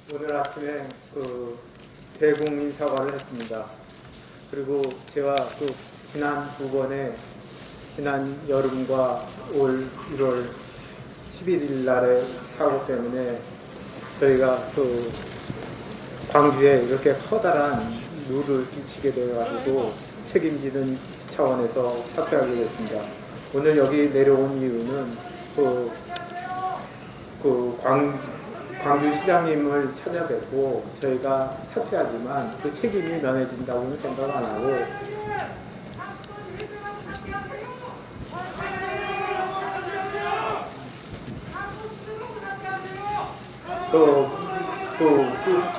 오늘 아침에 대국민 사과를 했습니다. 그리고 제가 지난 두 번에 지난 여름과 올 1월 11일 날의 사고 때문에 저희가 광주에 이렇게 커다란 누를 끼치게 되어가지고 책임지는 차원에서 사퇴하게 됐습니다. 오늘 여기 내려온 이유는 광주시장님을 찾아뵙고 저희가 사퇴하지만 그 책임이 면해진다고는 생각 안 하고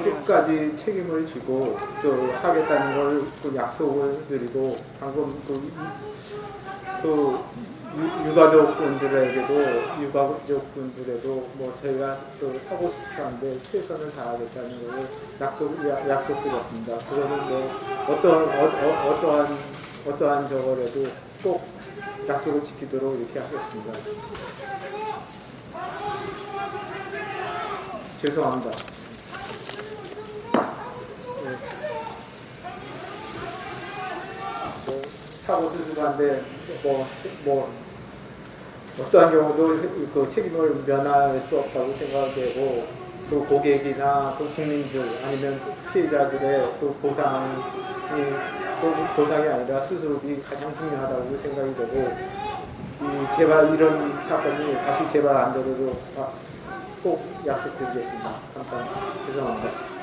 끝까지 책임을 지고 하겠다는 걸 약속을 드리고 방금 유가족분들에게도 뭐 저희가 사고 싶은데 최선을 다하겠다는 걸 약속드렸습니다. 그거는 뭐 어떠한 저거라도 꼭 약속을 지키도록 이렇게 하겠습니다. 죄송합니다. 네. 사고 수습하는데 어떠한 경우도 책임을 면할 수 없다고 생각되고 고객이나 국민들 아니면 피해자들의 보상이 아니라 수습이 가장 중요하다고 생각이 되고 제발 이런 사건이 다시 제발 안 되도록 꼭 약속드리겠습니다. 감사합니다. 죄송합니다.